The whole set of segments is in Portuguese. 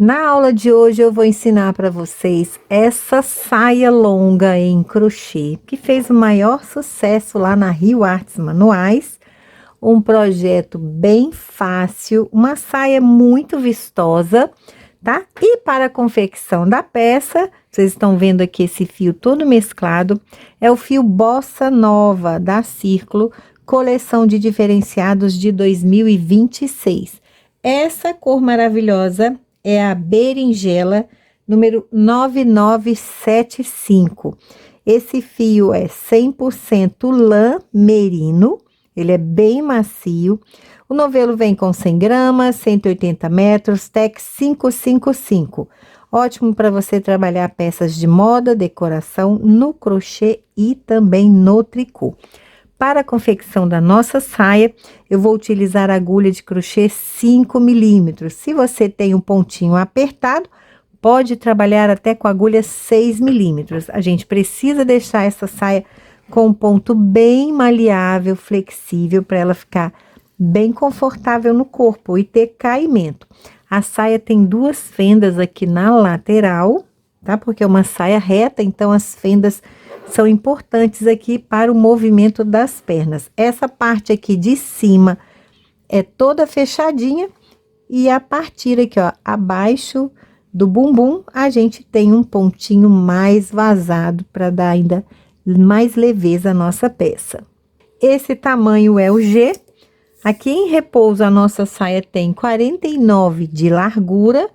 Na aula de hoje eu vou ensinar para vocês essa saia longa em crochê, que fez o maior sucesso lá na Rio Artes Manuais. Um projeto bem fácil, uma saia muito vistosa, tá? E para a confecção da peça, vocês estão vendo aqui esse fio todo mesclado, é o fio Bossa Nova da Círculo, coleção de diferenciados de 2026. Essa cor maravilhosa é a berinjela, número 9975. Esse fio é 100% lã merino, ele é bem macio. O novelo vem com 100 gramas, 180 metros, Tex 555. Ótimo para você trabalhar peças de moda, decoração, no crochê e também no tricô. Para a confecção da nossa saia, eu vou utilizar agulha de crochê 5 milímetros. Se você tem um pontinho apertado, pode trabalhar até com agulha 6 milímetros. A gente precisa deixar essa saia com um ponto bem maleável, flexível, para ela ficar bem confortável no corpo e ter caimento. A saia tem duas fendas aqui na lateral, tá? Porque é uma saia reta, então as fendas são importantes aqui para o movimento das pernas. Essa parte aqui de cima é toda fechadinha e a partir aqui, ó, abaixo do bumbum, a gente tem um pontinho mais vazado para dar ainda mais leveza à nossa peça. Esse tamanho é o G. Aqui em repouso a nossa saia tem 49 de largura,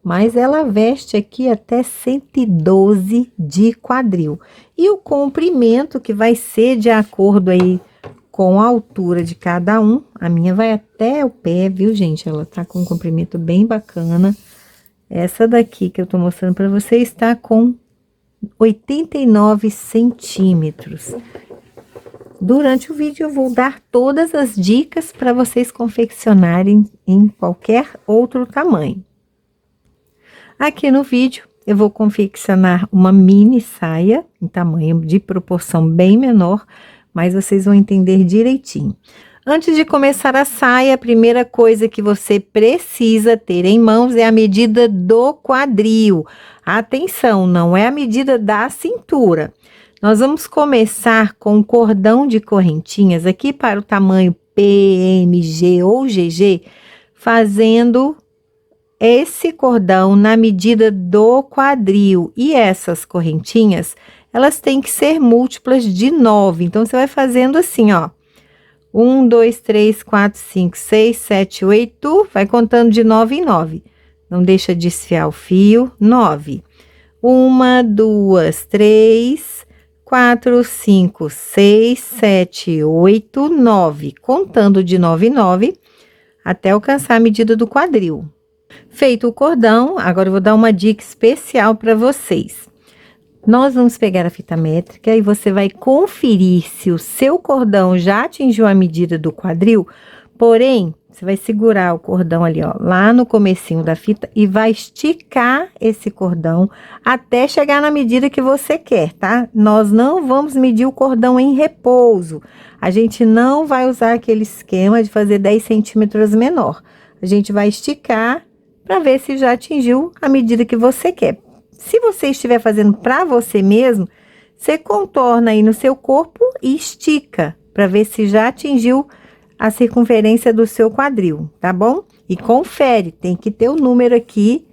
mas ela veste aqui até 112 de quadril. E o comprimento que vai ser de acordo aí com a altura de cada um. A minha vai até o pé, viu, gente? Ela tá com um comprimento bem bacana. Essa daqui que eu tô mostrando para vocês está com 89 centímetros. Durante o vídeo eu vou dar todas as dicas para vocês confeccionarem em qualquer outro tamanho. Aqui no vídeo eu vou confeccionar uma mini saia em tamanho de proporção bem menor, mas vocês vão entender direitinho. Antes de começar a saia, a primeira coisa que você precisa ter em mãos é a medida do quadril. Atenção, não é a medida da cintura. Nós vamos começar com um cordão de correntinhas aqui para o tamanho PMG ou GG, fazendo esse cordão na medida do quadril. E essas correntinhas, elas têm que ser múltiplas de 9. Então, você vai fazendo assim, ó. 1, 2, 3, 4, 5, 6, 7, 8. Vai contando de 9 em 9. Não deixa desfiar o fio. 9. 1, 2, 3, 4, 5, 6, 7, 8, 9. Contando de 9 em 9 até alcançar a medida do quadril. Feito o cordão, agora eu vou dar uma dica especial para vocês. Nós vamos pegar a fita métrica e você vai conferir se o seu cordão já atingiu a medida do quadril, porém, você vai segurar o cordão ali, ó, lá no comecinho da fita e vai esticar esse cordão até chegar na medida que você quer, tá? Nós não vamos medir o cordão em repouso. A gente não vai usar aquele esquema de fazer 10 centímetros menor. A gente vai esticar para ver se já atingiu a medida que você quer. Se você estiver fazendo para você mesmo, você contorna aí no seu corpo e estica para ver se já atingiu a circunferência do seu quadril, tá bom? E confere, tem que ter o número aqui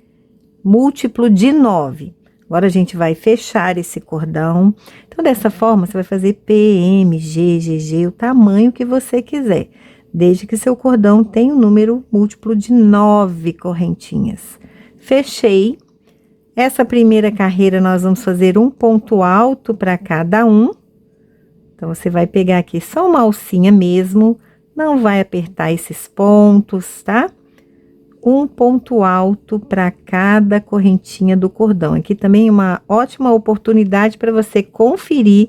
múltiplo de 9. Agora a gente vai fechar esse cordão. Então, dessa forma, você vai fazer PM, G, GG, o tamanho que você quiser, desde que seu cordão tenha um número múltiplo de 9 correntinhas. Fechei. Essa primeira carreira, nós vamos fazer um ponto alto para cada um. Então, você vai pegar aqui só uma alcinha mesmo, não vai apertar esses pontos, tá? Um ponto alto para cada correntinha do cordão. Aqui também é uma ótima oportunidade para você conferir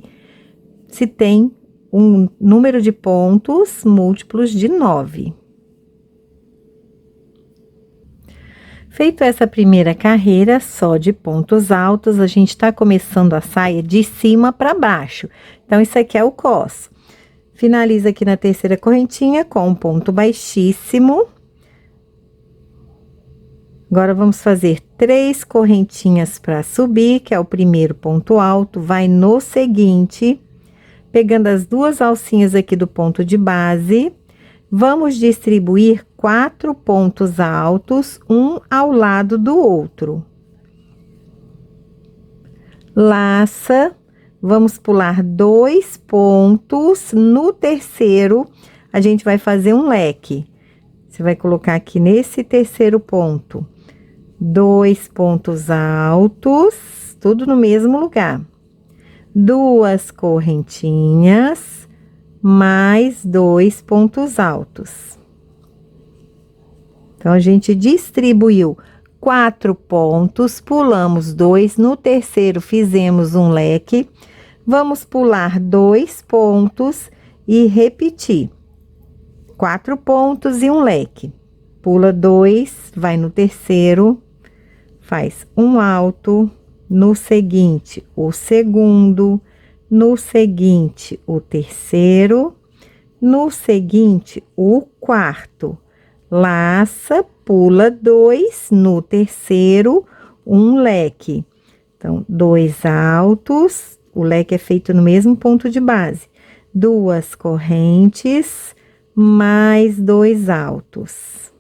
se tem um número de pontos múltiplos de 9. Feito essa primeira carreira só de pontos altos, a gente tá começando a saia de cima para baixo. Então, isso aqui é o cos. Finaliza aqui na terceira correntinha com um ponto baixíssimo. Agora, vamos fazer 3 correntinhas para subir, que é o primeiro ponto alto, vai no seguinte, pegando as 2 alcinhas aqui do ponto de base, vamos distribuir 4 pontos altos, um ao lado do outro. Laça, vamos pular 2 pontos, no terceiro, a gente vai fazer um leque. Você vai colocar aqui nesse terceiro ponto. 2 pontos altos, tudo no mesmo lugar. 2 correntinhas, mais 2 pontos altos. Então, a gente distribuiu 4 pontos, pulamos 2, no terceiro fizemos um leque. Vamos pular 2 pontos e repetir. 4 pontos e um leque. Pula 2, vai no terceiro, faz um alto, no seguinte, o segundo, no seguinte, o terceiro, no seguinte, o quarto. Laça, pula 2, no terceiro, um leque. Então, 2 altos, o leque é feito no mesmo ponto de base. 2 correntes, mais 2 altos.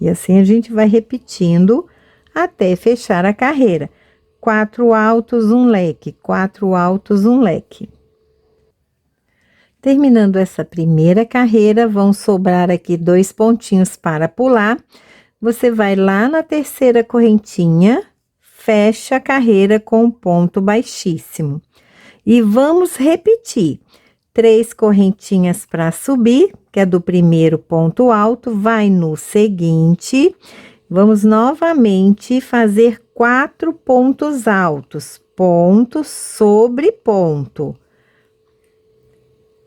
E assim a gente vai repetindo até fechar a carreira. 4 altos, um leque, 4 altos, um leque. Terminando essa primeira carreira, vão sobrar aqui 2 pontinhos para pular. Você vai lá na terceira correntinha, fecha a carreira com um ponto baixíssimo. E vamos repetir. 3 correntinhas para subir, que é do primeiro ponto alto, vai no seguinte. Vamos novamente fazer 4 pontos altos, ponto sobre ponto.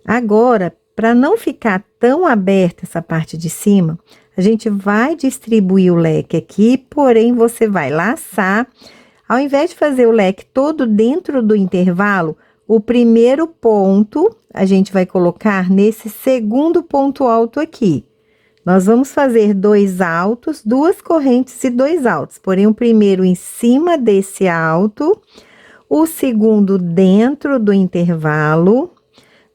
Agora, para não ficar tão aberta essa parte de cima, a gente vai distribuir o leque aqui, porém, você vai laçar. Ao invés de fazer o leque todo dentro do intervalo, o primeiro ponto, a gente vai colocar nesse segundo ponto alto aqui. Nós vamos fazer 2 altos, 2 correntes e 2 altos, porém, o primeiro em cima desse alto, o segundo dentro do intervalo,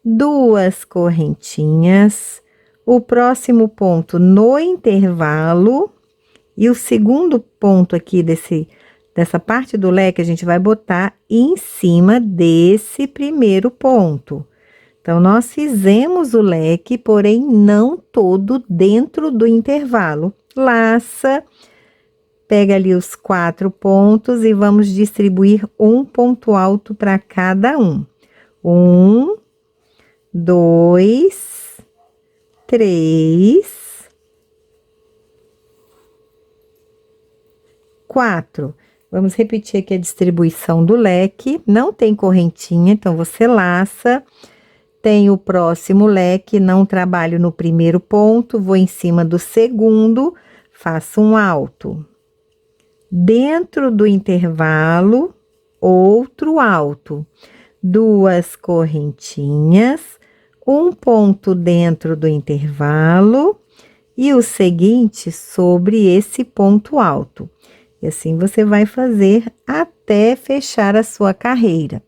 2 correntinhas, o próximo ponto no intervalo, e o segundo ponto aqui dessa parte do leque, a gente vai botar em cima desse primeiro ponto. Então, nós fizemos o leque, porém, não todo dentro do intervalo. Laça, pega ali os 4 pontos e vamos distribuir um ponto alto para cada um. 1, 2, 3, 4. Vamos repetir aqui a distribuição do leque. Não tem correntinha, então você laça. Tem o próximo leque, não trabalho no primeiro ponto, vou em cima do segundo, faço um alto. Dentro do intervalo, outro alto. 2 correntinhas, um ponto dentro do intervalo e o seguinte sobre esse ponto alto. E assim você vai fazer até fechar a sua carreira.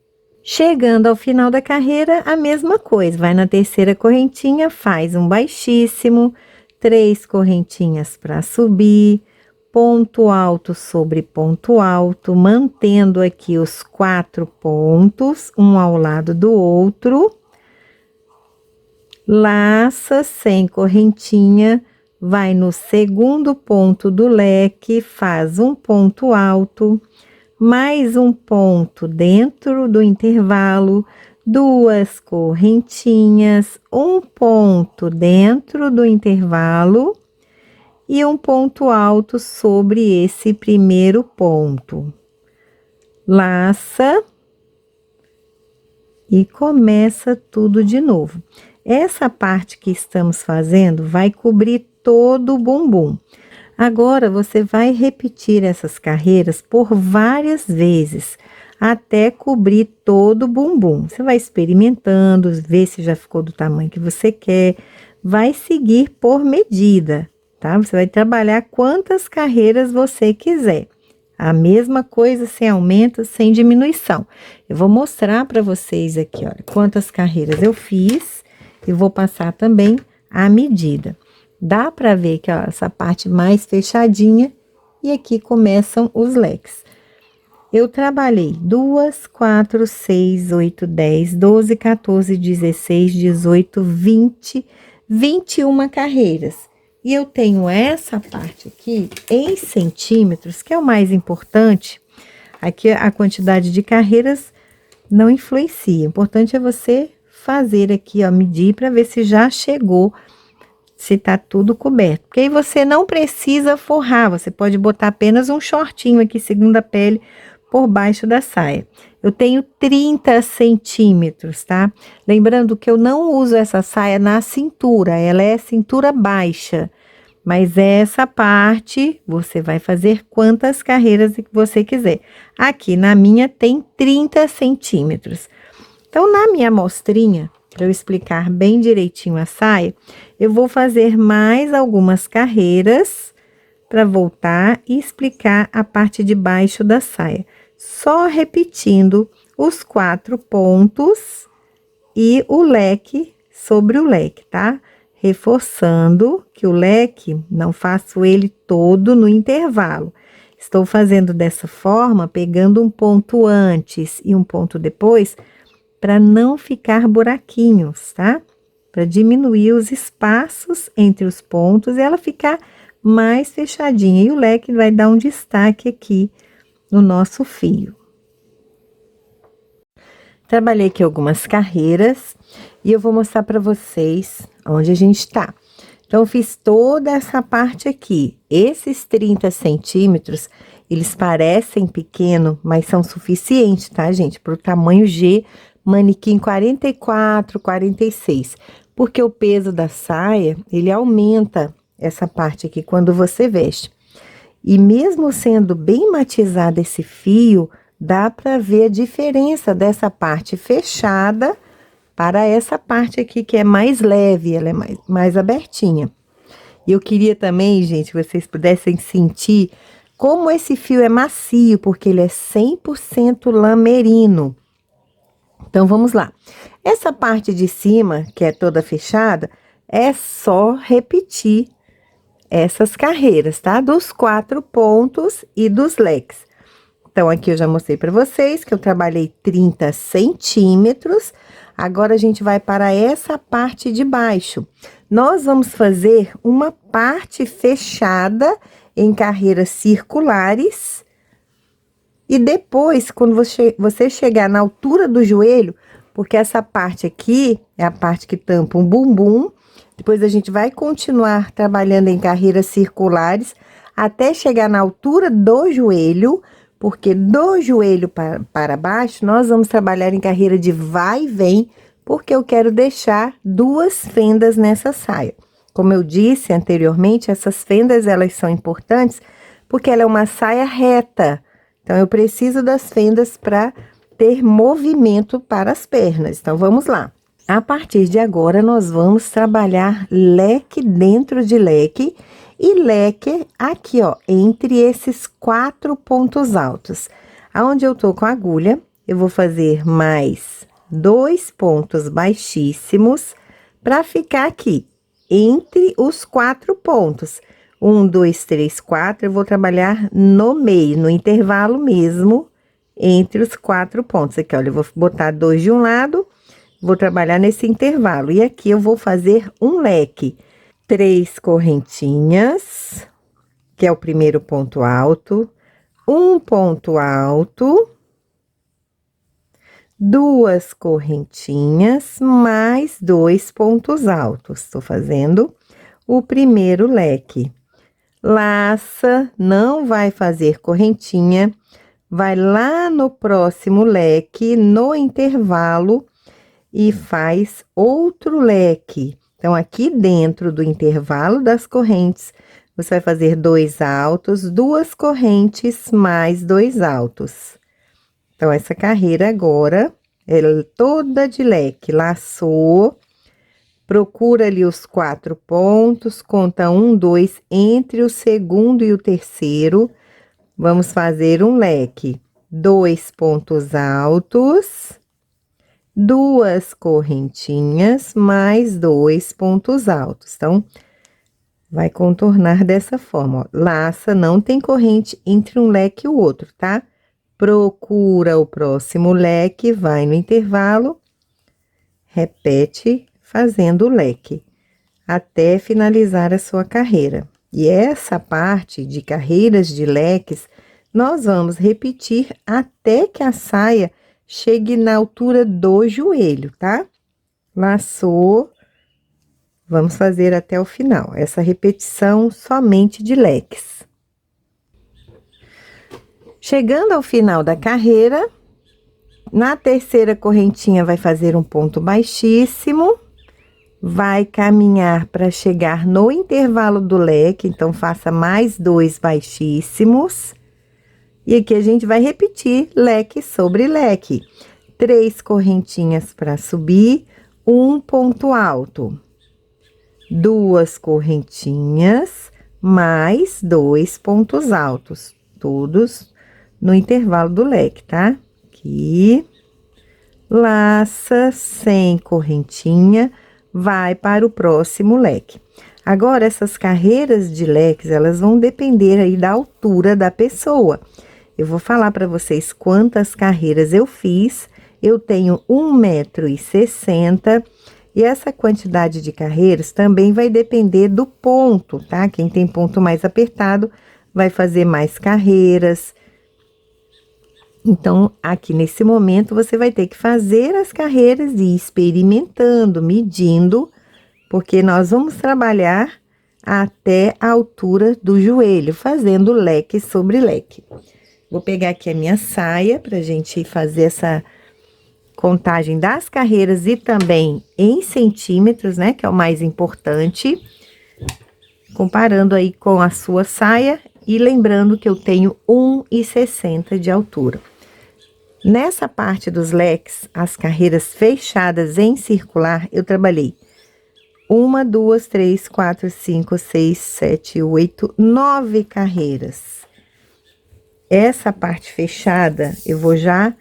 Chegando ao final da carreira, a mesma coisa, vai na terceira correntinha, faz um baixíssimo, 3 correntinhas para subir, ponto alto sobre ponto alto, mantendo aqui os 4 pontos, um ao lado do outro. Laça sem correntinha, vai no segundo ponto do leque, faz um ponto alto, mais um ponto dentro do intervalo, 2 correntinhas, um ponto dentro do intervalo e um ponto alto sobre esse primeiro ponto. Laça e começa tudo de novo. Essa parte que estamos fazendo vai cobrir todo o bumbum. Agora, você vai repetir essas carreiras por várias vezes, até cobrir todo o bumbum. Você vai experimentando, ver se já ficou do tamanho que você quer, vai seguir por medida, tá? Você vai trabalhar quantas carreiras você quiser. A mesma coisa, sem aumento, sem diminuição. Eu vou mostrar para vocês aqui, olha, quantas carreiras eu fiz e vou passar também a medida. Dá para ver que, ó, essa parte mais fechadinha e aqui começam os leques. Eu trabalhei 2, 4, 6, 8, 10, 12, 14, 16, 18, 20, 21 carreiras. E eu tenho essa parte aqui em centímetros, que é o mais importante. Aqui a quantidade de carreiras não influencia. O importante é você fazer aqui, ó, medir para ver se já chegou, se tá tudo coberto. Porque aí você não precisa forrar, você pode botar apenas um shortinho aqui, segunda pele, por baixo da saia. Eu tenho 30 centímetros, tá? Lembrando que eu não uso essa saia na cintura, ela é cintura baixa. Mas essa parte, você vai fazer quantas carreiras que você quiser. Aqui na minha tem 30 centímetros. Então, na minha amostrinha, para eu explicar bem direitinho a saia, eu vou fazer mais algumas carreiras para voltar e explicar a parte de baixo da saia. Só repetindo os 4 pontos e o leque sobre o leque, tá? Reforçando que o leque, não faço ele todo no intervalo. Estou fazendo dessa forma, pegando um ponto antes e um ponto depois, para não ficar buraquinhos, tá? Para diminuir os espaços entre os pontos e ela ficar mais fechadinha. E o leque vai dar um destaque aqui no nosso fio. Trabalhei aqui algumas carreiras e eu vou mostrar para vocês onde a gente tá. Então, eu fiz toda essa parte aqui. Esses 30 centímetros, eles parecem pequeno, mas são suficientes, tá, gente? Para o tamanho G, manequim 44, 46. Porque o peso da saia, ele aumenta essa parte aqui quando você veste. E mesmo sendo bem matizado esse fio, dá para ver a diferença dessa parte fechada para essa parte aqui que é mais leve, ela é mais abertinha. E eu queria também, gente, que vocês pudessem sentir como esse fio é macio, porque ele é 100% lã merino. Então, vamos lá. Essa parte de cima, que é toda fechada, é só repetir essas carreiras, tá? Dos 4 pontos e dos leques. Então, aqui eu já mostrei para vocês que eu trabalhei 30 centímetros. Agora, a gente vai para essa parte de baixo. Nós vamos fazer uma parte fechada em carreiras circulares. E depois, quando você chegar na altura do joelho, porque essa parte aqui é a parte que tampa um bumbum. Depois a gente vai continuar trabalhando em carreiras circulares até chegar na altura do joelho, porque do joelho para baixo nós vamos trabalhar em carreira de vai e vem, porque eu quero deixar 2 fendas nessa saia. Como eu disse anteriormente, essas fendas elas são importantes porque ela é uma saia reta. Então, eu preciso das fendas para ter movimento para as pernas. Então, vamos lá. A partir de agora, nós vamos trabalhar leque dentro de leque e leque aqui, ó, entre esses 4 pontos altos. Aonde eu tô com a agulha, eu vou fazer mais 2 pontos baixíssimos para ficar aqui, entre os 4 pontos. 1, 2, 3, 4, eu vou trabalhar no meio, no intervalo mesmo, entre os 4 pontos. Aqui, olha, eu vou botar 2 de um lado, vou trabalhar nesse intervalo. E aqui eu vou fazer um leque. 3 correntinhas, que é o primeiro ponto alto, um ponto alto, 2 correntinhas, mais 2 pontos altos. Estou fazendo o primeiro leque. Laça, não vai fazer correntinha, vai lá no próximo leque, no intervalo, e faz outro leque. Então, aqui dentro do intervalo das correntes, você vai fazer 2 altos, 2 correntes, mais 2 altos. Então, essa carreira agora, ela é toda de leque, laçou, Procura ali os 4 pontos, conta 1, 2, entre o segundo e o terceiro, vamos fazer um leque. 2 pontos altos, 2 correntinhas, mais 2 pontos altos. Então, vai contornar dessa forma, ó. Laça, não tem corrente entre um leque e o outro, tá? Procura o próximo leque, vai no intervalo, repete fazendo o leque, até finalizar a sua carreira. E essa parte de carreiras de leques, nós vamos repetir até que a saia chegue na altura do joelho, tá? Laçou, vamos fazer até o final, essa repetição somente de leques. Chegando ao final da carreira, na terceira correntinha vai fazer um ponto baixíssimo, vai caminhar para chegar no intervalo do leque, então faça mais 2 baixíssimos. E aqui a gente vai repetir leque sobre leque. 3 correntinhas para subir, 1 ponto alto. 2 correntinhas, mais 2 pontos altos, todos no intervalo do leque, tá? Aqui, laça sem correntinha, vai para o próximo leque. Agora, essas carreiras de leques, elas vão depender aí da altura da pessoa. Eu vou falar para vocês quantas carreiras eu fiz. Eu tenho 1,60 m e essa quantidade de carreiras também vai depender do ponto, tá? Quem tem ponto mais apertado vai fazer mais carreiras. Então, aqui nesse momento, você vai ter que fazer as carreiras e ir experimentando, medindo, porque nós vamos trabalhar até a altura do joelho, fazendo leque sobre leque. Vou pegar aqui a minha saia pra gente fazer essa contagem das carreiras e também em centímetros, né, que é o mais importante. Comparando aí com a sua saia e lembrando que eu tenho 1,60 m de altura. Nessa parte dos leques, as carreiras fechadas em circular, eu trabalhei 1, 2, 3, 4, 5, 6, 7, 8, 9 carreiras. Essa parte fechada, eu vou já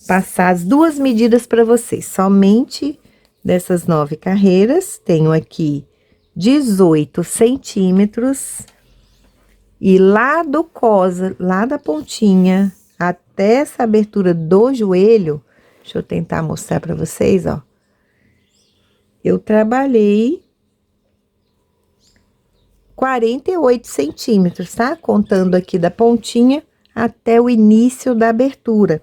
passar as 2 medidas para vocês. Somente dessas 9 carreiras, tenho aqui 18 centímetros. E lá do cosa, lá da pontinha, até essa abertura do joelho, deixa eu tentar mostrar para vocês, ó. Eu trabalhei 48 centímetros, tá? Contando aqui da pontinha até o início da abertura.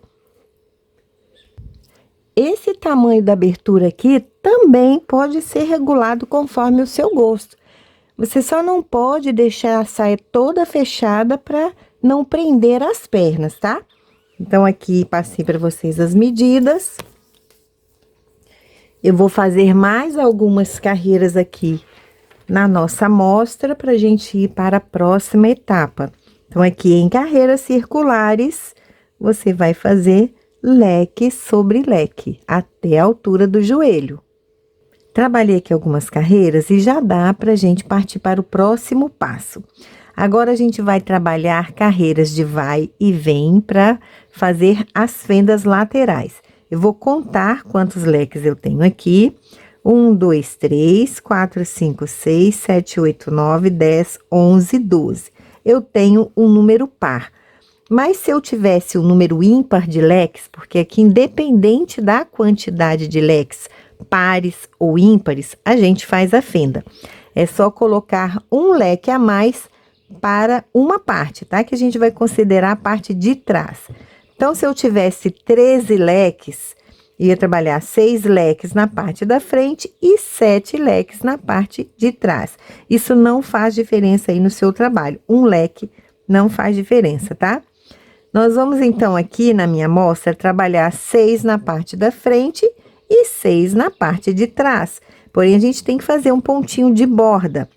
Esse tamanho da abertura aqui também pode ser regulado conforme o seu gosto. Você só não pode deixar a saia toda fechada para não prender as pernas, tá? Então, aqui passei para vocês as medidas. Eu vou fazer mais algumas carreiras aqui na nossa amostra para a gente ir para a próxima etapa. Então, aqui em carreiras circulares, você vai fazer leque sobre leque, até a altura do joelho. Trabalhei aqui algumas carreiras e já dá pra gente partir para o próximo passo. Agora, a gente vai trabalhar carreiras de vai e vem para fazer as fendas laterais. Eu vou contar quantos leques eu tenho aqui. 1, 2, 3, 4, 5, 6, 7, 8, 9, 10, 11, 12. Eu tenho um número par. Mas se eu tivesse um número ímpar de leques, porque aqui, independente da quantidade de leques, pares ou ímpares, a gente faz a fenda. É só colocar um leque a mais para uma parte, tá? Que a gente vai considerar a parte de trás. Então, se eu tivesse 13 leques, ia trabalhar 6 leques na parte da frente e 7 leques na parte de trás. Isso não faz diferença aí no seu trabalho. Um leque não faz diferença, tá? Nós vamos, então, aqui na minha amostra, trabalhar 6 na parte da frente e 6 na parte de trás. Porém, a gente tem que fazer um pontinho de borda.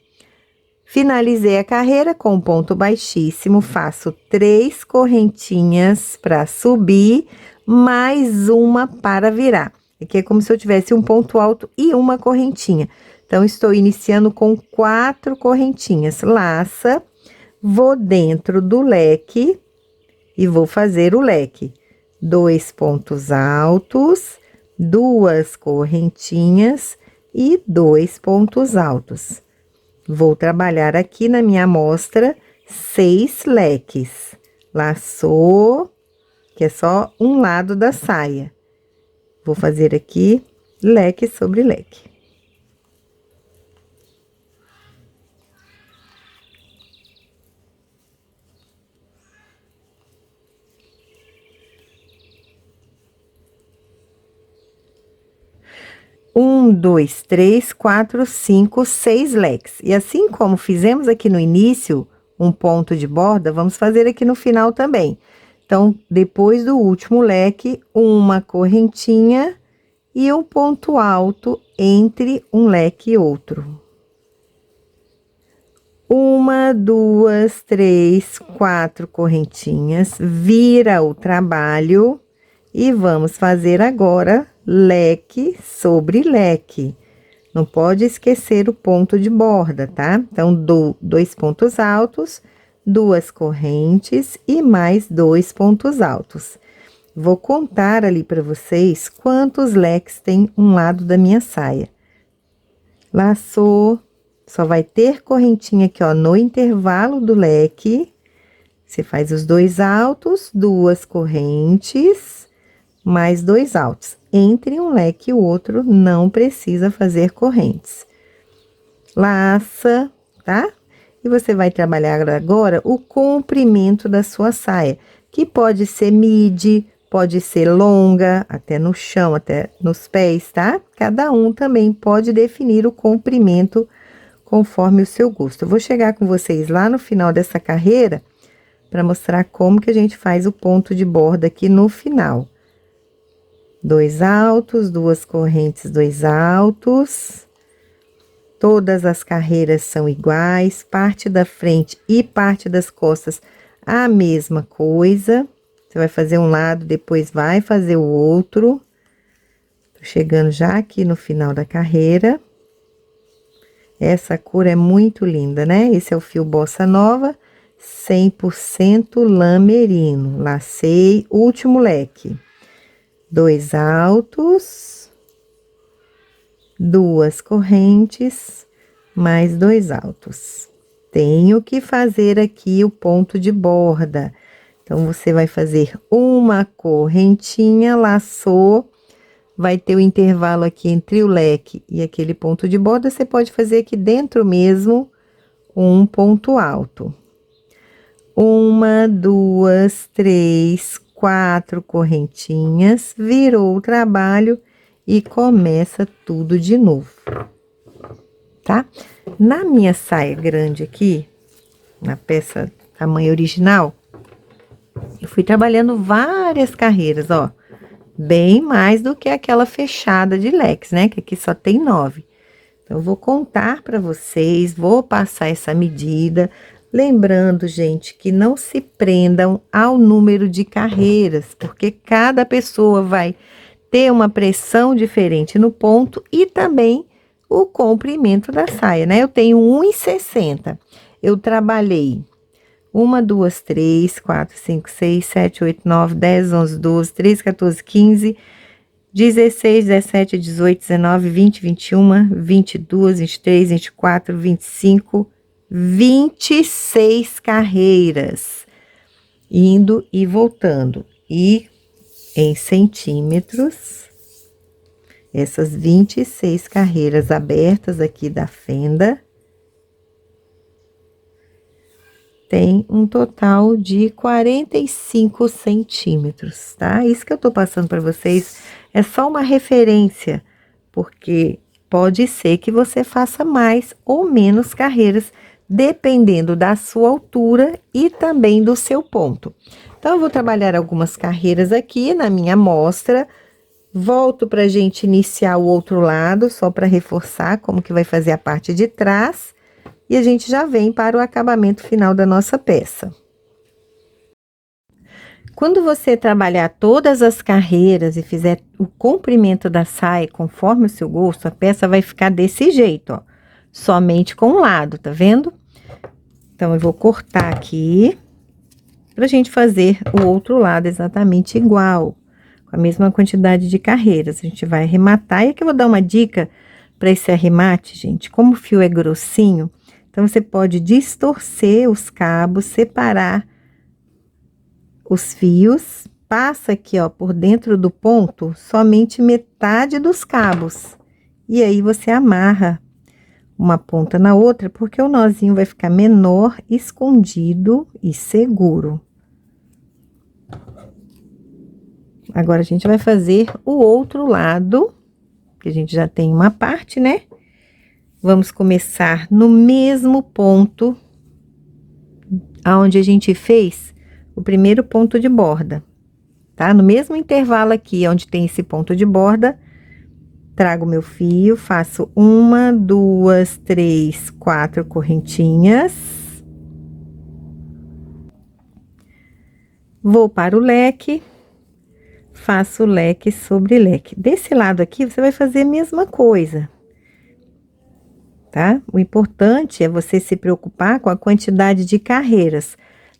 Finalizei a carreira com um ponto baixíssimo, faço 3 correntinhas para subir, mais uma para virar. Aqui é como se eu tivesse um ponto alto e uma correntinha. Então, estou iniciando com 4 correntinhas. Laça, vou dentro do leque e vou fazer o leque. 2 pontos altos, 2 correntinhas e 2 pontos altos. Vou trabalhar aqui na minha amostra 6 leques. Laçou, que é só um lado da saia. Vou fazer aqui leque sobre leque. Um, dois, três, quatro, cinco, 6 leques. E assim como fizemos aqui no início, um ponto de borda, vamos fazer aqui no final também. Então, depois do último leque, uma correntinha e um ponto alto entre um leque e outro. 1, 2, 3, 4 correntinhas, vira o trabalho e vamos fazer agora leque sobre leque. Não pode esquecer o ponto de borda, tá? Então, 2 pontos altos, 2 correntes e mais 2 pontos altos. Vou contar ali para vocês quantos leques tem um lado da minha saia. Laçou, só vai ter correntinha aqui, ó, no intervalo do leque. Você faz os 2 altos, 2 correntes, mais 2 altos. Entre um leque e o outro, não precisa fazer correntes. Laça, tá? E você vai trabalhar agora o comprimento da sua saia, que pode ser midi, pode ser longa, até no chão, até nos pés, tá? Cada um também pode definir o comprimento conforme o seu gosto. Eu vou chegar com vocês lá no final dessa carreira para mostrar como que a gente faz o ponto de borda aqui no final. 2 altos, 2 correntes, 2 altos. Todas as carreiras são iguais, parte da frente e parte das costas a mesma coisa. Você vai fazer um lado, depois vai fazer o outro. Tô chegando já aqui no final da carreira. Essa cor é muito linda, né? Esse é o fio Bossa Nova, 100% lã merino. Lacei, último leque. 2 altos, 2 correntes, mais 2 altos. Tenho que fazer aqui o ponto de borda. Então, você vai fazer uma correntinha, laçou, vai ter o intervalo aqui entre o leque e aquele ponto de borda. Você pode fazer aqui dentro mesmo um ponto alto. 1, 2, 3, 4 correntinhas, virou o trabalho e começa tudo de novo, tá? Na minha saia grande aqui, na peça tamanho original, eu fui trabalhando várias carreiras, ó, bem mais do que aquela fechada de leques, né? Que aqui só tem 9. Então, eu vou contar para vocês, vou passar essa medida. Lembrando, gente, que não se prendam ao número de carreiras, porque cada pessoa vai ter uma pressão diferente no ponto e também o comprimento da saia, né? Eu tenho 1,60. Eu trabalhei 1, 2, 3, 4, 5, 6, 7, 8, 9, 10, 11, 12, 13, 14, 15, 16, 17, 18, 19, 20, 21, 22, 23, 24, 25, 26 carreiras, indo e voltando. E em centímetros, essas 26 carreiras abertas aqui da fenda, tem um total de 45 centímetros, tá? Isso que eu tô passando para vocês é só uma referência, porque pode ser que você faça mais ou menos carreiras, dependendo da sua altura e também do seu ponto. Então, eu vou trabalhar algumas carreiras aqui na minha amostra, volto pra gente iniciar o outro lado, só para reforçar como que vai fazer a parte de trás, e a gente já vem para o acabamento final da nossa peça. Quando você trabalhar todas as carreiras e fizer o comprimento da saia conforme o seu gosto, a peça vai ficar desse jeito, ó. Somente com um lado, tá vendo? Então, eu vou cortar aqui pra gente fazer o outro lado exatamente igual, com a mesma quantidade de carreiras. A gente vai arrematar, e aqui eu vou dar uma dica para esse arremate, gente. Como o fio é grossinho, então você pode distorcer os cabos, separar os fios, passa aqui, ó, por dentro do ponto, somente metade dos cabos. E aí, você amarra uma ponta na outra, porque o nozinho vai ficar menor, escondido e seguro. Agora, a gente vai fazer o outro lado, que a gente já tem uma parte, né? Vamos começar no mesmo ponto aonde a gente fez o primeiro ponto de borda, tá? No mesmo intervalo aqui, onde tem esse ponto de borda, trago meu fio, faço 1, 2, 3, 4 correntinhas. Vou para o leque, faço leque sobre leque. Desse lado aqui, você vai fazer a mesma coisa, tá? O importante é você se preocupar com a quantidade de carreiras.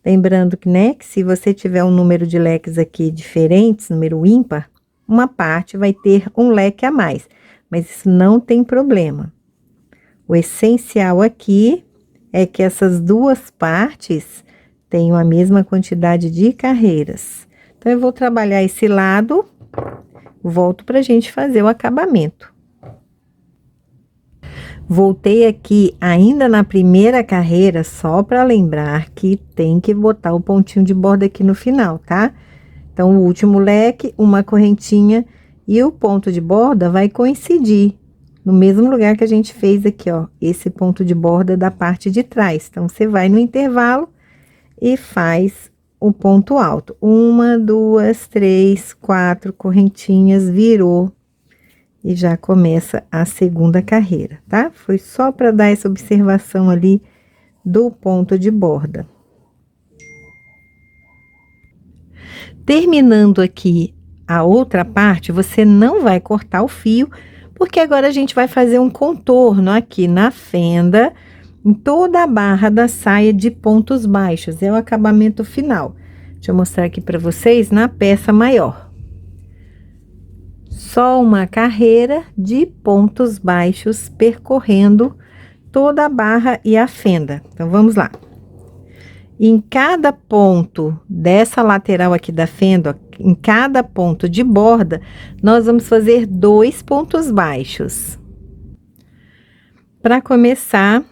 Lembrando que, né, que se você tiver um número de leques aqui diferentes, número ímpar, uma parte vai ter um leque a mais, mas isso não tem problema. O essencial aqui é que essas duas partes tenham a mesma quantidade de carreiras. Então, eu vou trabalhar esse lado, volto pra gente fazer o acabamento. Voltei aqui ainda na primeira carreira, só para lembrar que tem que botar o pontinho de borda aqui no final, tá? Então, o último leque, uma correntinha e o ponto de borda vai coincidir no mesmo lugar que a gente fez aqui, ó, esse ponto de borda da parte de trás. Então, você vai no intervalo e faz o ponto alto. 1, 2, 3, 4 correntinhas, virou. E já começa a segunda carreira, tá? Foi só para dar essa observação ali do ponto de borda. Terminando aqui a outra parte, você não vai cortar o fio, porque agora a gente vai fazer um contorno aqui na fenda, em toda a barra da saia de pontos baixos. É o acabamento final. Deixa eu mostrar aqui para vocês na peça maior. Só uma carreira de pontos baixos percorrendo toda a barra e a fenda. Então, vamos lá. Em cada ponto dessa lateral aqui da fenda, ó, em cada ponto de borda, nós vamos fazer 2 pontos baixos. Para começar,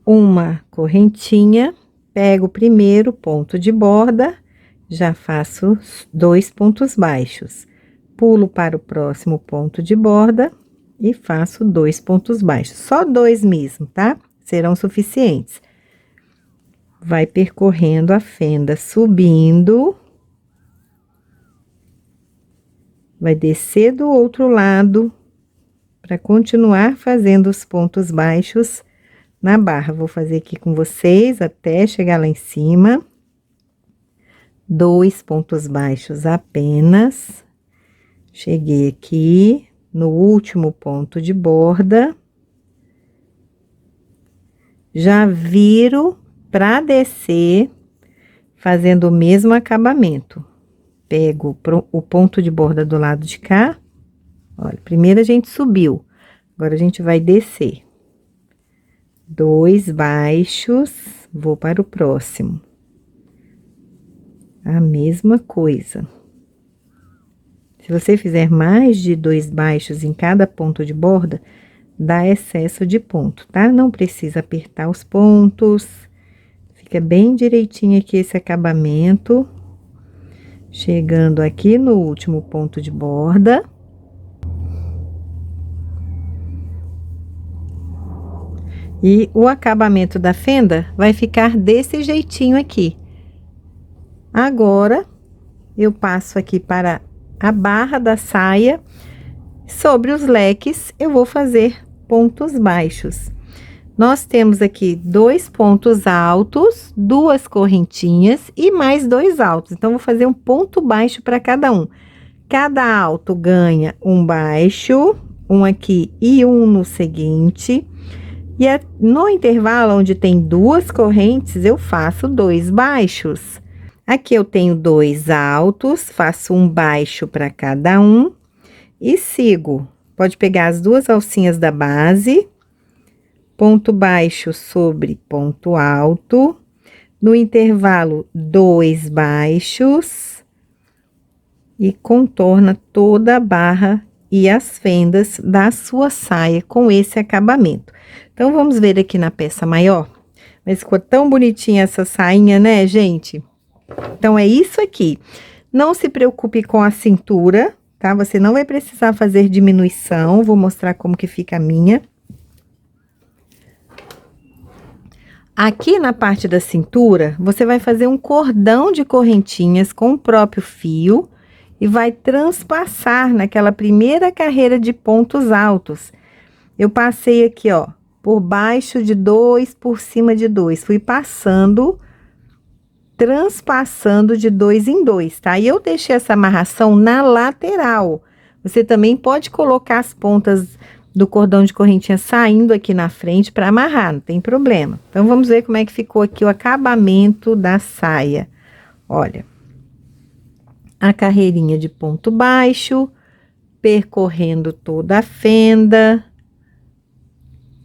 uma correntinha, pego o primeiro ponto de borda, já faço 2 pontos baixos. Pulo para o próximo ponto de borda e faço 2 pontos baixos. Só 2 mesmo, tá? Serão suficientes. Vai percorrendo a fenda, subindo. Vai descer do outro lado para continuar fazendo os pontos baixos na barra. Vou fazer aqui com vocês até chegar lá em cima. 2 pontos baixos apenas. Cheguei aqui no último ponto de borda, já viro para descer, fazendo o mesmo acabamento. Pego o ponto de borda do lado de cá, olha, primeiro a gente subiu, agora a gente vai descer. 2 baixos, vou para o próximo. A mesma coisa. Se você fizer mais de 2 baixos em cada ponto de borda, dá excesso de ponto, tá? Não precisa apertar os pontos. Fica bem direitinho aqui esse acabamento. Chegando aqui no último ponto de borda. E o acabamento da fenda vai ficar desse jeitinho aqui. Agora, eu passo aqui para a barra da saia. Sobre os leques, eu vou fazer pontos baixos. Nós temos aqui 2 pontos altos, 2 correntinhas e mais 2 altos. Então, vou fazer um ponto baixo para cada um. Cada alto ganha um baixo, um aqui e um no seguinte. E no intervalo onde tem 2 correntes, eu faço 2 baixos. Aqui eu tenho 2 altos, faço um baixo para cada um e sigo. Pode pegar as 2 alcinhas da base, ponto baixo sobre ponto alto, no intervalo 2 baixos e contorna toda a barra e as fendas da sua saia com esse acabamento. Então, vamos ver aqui na peça maior. Mas ficou tão bonitinha essa sainha, né, gente? Então, é isso aqui. Não se preocupe com a cintura, tá? Você não vai precisar fazer diminuição. Vou mostrar como que fica a minha. Aqui na parte da cintura, você vai fazer um cordão de correntinhas com o próprio fio e vai transpassar naquela primeira carreira de pontos altos. Eu passei aqui, ó, por baixo de 2, por cima de 2. Fui passando, transpassando de 2 em 2, tá? E eu deixei essa amarração na lateral. Você também pode colocar as pontas do cordão de correntinha saindo aqui na frente para amarrar, não tem problema. Então, vamos ver como é que ficou aqui o acabamento da saia. Olha, a carreirinha de ponto baixo, percorrendo toda a fenda.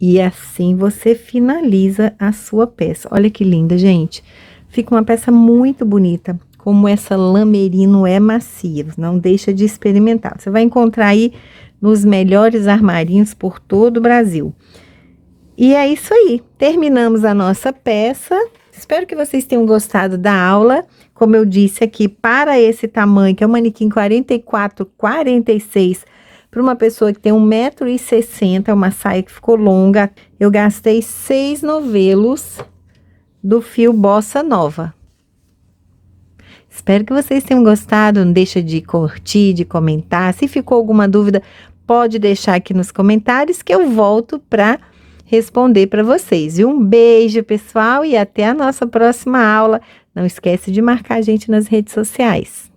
E assim você finaliza a sua peça. Olha que linda, gente. Fica uma peça muito bonita, como essa lã merino é macia. Não deixa de experimentar. Você vai encontrar aí nos melhores armarinhos por todo o Brasil. E é isso aí. Terminamos a nossa peça. Espero que vocês tenham gostado da aula. Como eu disse aqui, para esse tamanho, que é um manequim 44, 46, para uma pessoa que tem 1,60 m, é uma saia que ficou longa, eu gastei 6 novelos do fio Bossa Nova. Espero que vocês tenham gostado. Não deixa de curtir, de comentar. Se ficou alguma dúvida, pode deixar aqui nos comentários que eu volto para responder para vocês. E um beijo, pessoal, e até a nossa próxima aula. Não esquece de marcar a gente nas redes sociais.